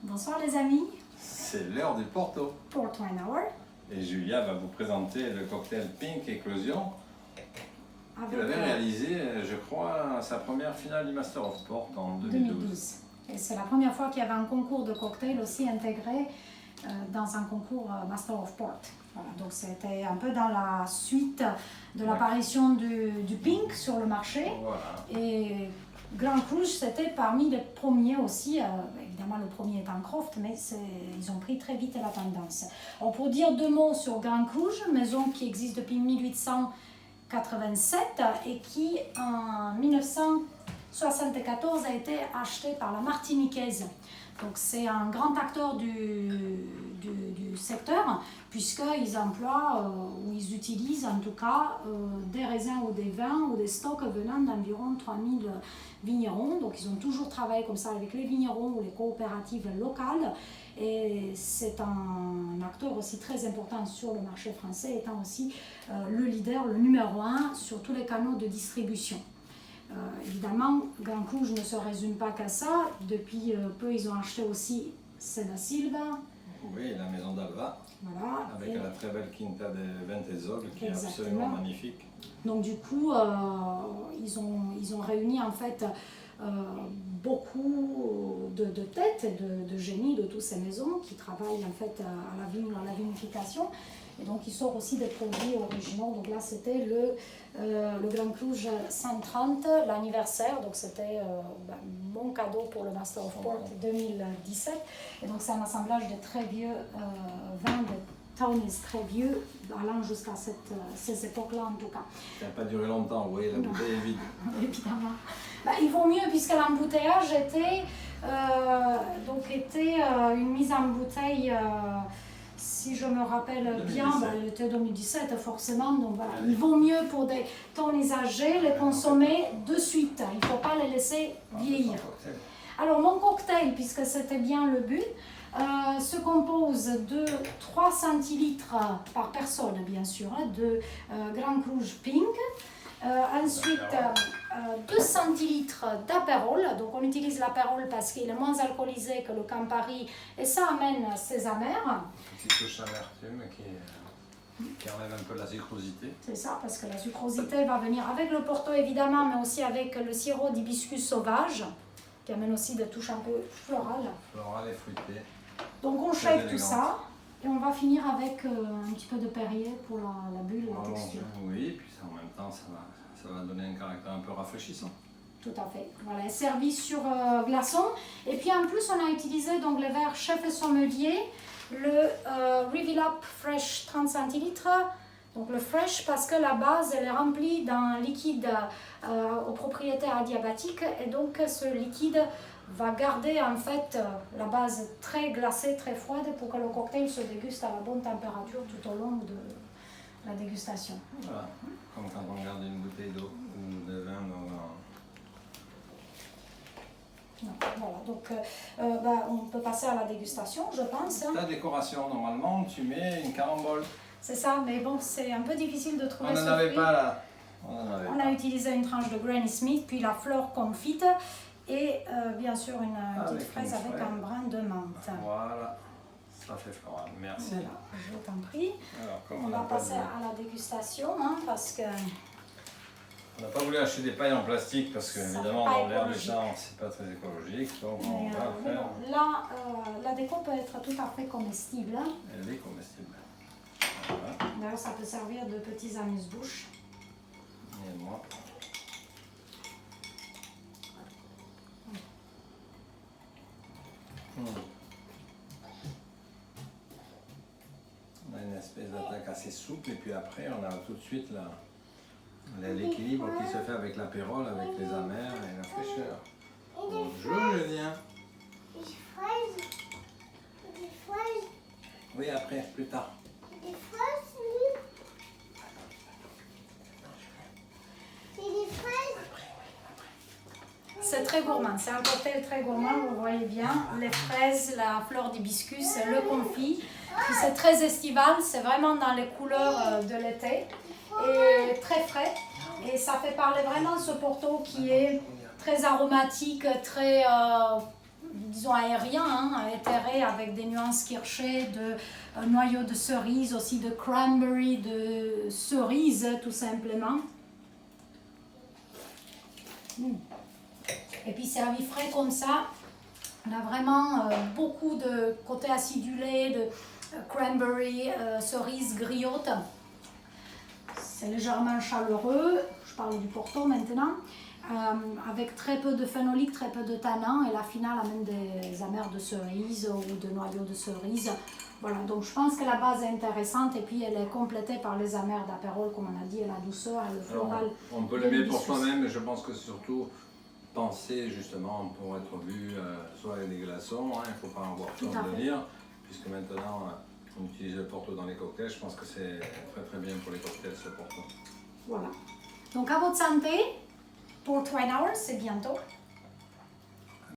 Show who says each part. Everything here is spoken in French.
Speaker 1: Bonsoir les amis.
Speaker 2: C'est l'heure du Porto.
Speaker 1: Porto and Hour.
Speaker 2: Et Julia va vous présenter le cocktail Pink Eclosion.
Speaker 1: Avec,
Speaker 2: Elle avait réalisé, je crois, sa première finale du Master of Port en 2012.
Speaker 1: Et c'est la première fois qu'il y avait un concours de cocktail aussi intégré dans un concours Master of Port. Voilà, donc c'était un peu dans la suite de l'apparition du Pink sur le marché.
Speaker 2: Voilà.
Speaker 1: Et Grand Cru, c'était parmi les premiers aussi, évidemment le premier étant Croft, mais ils ont pris très vite la tendance. Alors pour dire deux mots sur Grand Cru, maison qui existe depuis 1887 et qui en 1974 a été achetée par la Martiniquaise. Donc c'est un grand acteur du secteur puisqu'ils emploient ou ils utilisent en tout cas des raisins ou des vins ou des stocks venant d'environ 3000 vignerons. Donc ils ont toujours travaillé comme ça avec les vignerons ou les coopératives locales et c'est un acteur aussi très important sur le marché français, étant aussi le leader, le numéro 1 sur tous les canaux de distribution. Évidemment, Grand Cru ne se résume pas qu'à ça. Depuis peu, ils ont acheté aussi Seda Silva.
Speaker 2: Oui, la maison d'Alva.
Speaker 1: Voilà.
Speaker 2: Avec la très belle Quinta de Ventezol qui
Speaker 1: Exactement.
Speaker 2: est absolument magnifique.
Speaker 1: Donc du coup, ils ont réuni en fait beaucoup de têtes, de génies de toutes ces maisons qui travaillent en fait à la vigne, à la vinification. Et donc il sort aussi des produits originaux. Donc là c'était le Grand Cru 130, l'anniversaire. Donc c'était mon cadeau pour le Master of Port 2017. Et donc c'est un assemblage de très vieux vins, de Townies très vieux, allant jusqu'à ces époques-là en tout cas.
Speaker 2: Ça n'a pas duré longtemps, vous voyez, la bouteille est vide.
Speaker 1: Évidemment. Il vaut mieux puisque l'embouteillage était une mise en bouteille. Si je me rappelle
Speaker 2: 2017.
Speaker 1: bien, elle était 2017 forcément, donc voilà. Il vaut mieux pour des tons âgés les consommer de suite, il ne faut pas les laisser vieillir. Alors mon cocktail, puisque c'était bien le but, se compose de 3 centilitres par personne bien sûr, de Grand Cru Pink. Ensuite, 2 centilitres d'apérole. Donc on utilise l'apérole parce qu'il est moins alcoolisé que le Campari et ça amène ses amers.
Speaker 2: Une petite touche d'amertume qui enlève un peu la sucrosité.
Speaker 1: C'est ça, parce que la sucrosité va venir avec le Porto évidemment, mais aussi avec le sirop d'hibiscus sauvage qui amène aussi des touches un peu florales.
Speaker 2: Floral et fruité.
Speaker 1: Donc on shake tout ça. Et on va finir avec un petit peu de Perrier pour la bulle et la texture.
Speaker 2: Oui, et puis en même temps, ça va donner un caractère un peu rafraîchissant.
Speaker 1: Tout à fait. Voilà, servi sur glaçon. Et puis en plus, on a utilisé donc les verres Chef et Sommelier, le Reveal Up Fresh 30 centilitres. Donc le fresh parce que la base, elle est remplie d'un liquide aux propriétés adiabatiques. Et donc ce liquide va garder en fait la base très glacée, très froide pour que le cocktail se déguste à la bonne température tout au long de la dégustation.
Speaker 2: Voilà, comme quand on garde une bouteille d'eau ou de vin dans
Speaker 1: Voilà, donc on peut passer à la dégustation, je pense.
Speaker 2: La décoration, normalement, tu mets une carambole.
Speaker 1: C'est ça, mais bon, c'est un peu difficile de trouver
Speaker 2: On
Speaker 1: ce
Speaker 2: n'en avait
Speaker 1: fruit.
Speaker 2: pas là.
Speaker 1: On a utilisé une tranche de Granny Smith, puis la fleur confite et bien sûr une petite fraise avec un brin de menthe.
Speaker 2: Voilà, ça fait floral. Merci.
Speaker 1: Voilà, je t'en prie.
Speaker 2: Alors,
Speaker 1: On va passer à la dégustation parce que
Speaker 2: on n'a pas voulu acheter des pailles en plastique parce que
Speaker 1: Ça
Speaker 2: évidemment
Speaker 1: fait pas
Speaker 2: dans l'air du
Speaker 1: écologique.
Speaker 2: temps c'est pas très écologique. Donc on
Speaker 1: mais,
Speaker 2: va faire.
Speaker 1: bon, là, la déco peut être tout à fait comestible.
Speaker 2: Elle est comestible. Voilà.
Speaker 1: D'ailleurs, ça peut servir de petits amuse-bouches.
Speaker 2: Et moi. On a une espèce d'attaque assez souple et puis après on a tout de suite l'équilibre qui se fait avec l'apérole, avec les amers et la fraîcheur. Bonjour Julien.
Speaker 3: Des fraises. Des fraises.
Speaker 2: Oui, après, plus tard.
Speaker 3: Des fraises, oui. C'est des fraises.
Speaker 1: C'est très gourmand, c'est un cocktail très gourmand, vous voyez bien, les fraises, la fleur d'hibiscus, le confit. Puis c'est très estival, c'est vraiment dans les couleurs de l'été et très frais. Et ça fait parler vraiment ce Porto qui est très aromatique, très disons aérien, hein, éthéré avec des nuances kirschées, de noyaux de cerise, aussi de cranberry, de cerise tout simplement. Et puis servi frais comme ça, on a vraiment beaucoup de côté acidulé, de cranberry, cerise griotte. C'est légèrement chaleureux, je parle du Porto maintenant, avec très peu de phénolique, très peu de tanins, et la finale amène des amers de cerise ou de noyaux de cerise. Voilà, donc je pense que la base est intéressante et puis elle est complétée par les amers d'apérole, comme on a dit, et la douceur et le floral.
Speaker 2: Alors, on peut l'aimer pour soi-même, mais je pense que c'est surtout penser justement pour être vu soit avec des glaçons, hein, il ne faut pas avoir peur de le dire, puisque maintenant on utilise le Porto dans les cocktails, je pense que c'est très très bien pour les cocktails ce Porto.
Speaker 1: Voilà, donc à votre santé, pour 20 hours, c'est bientôt.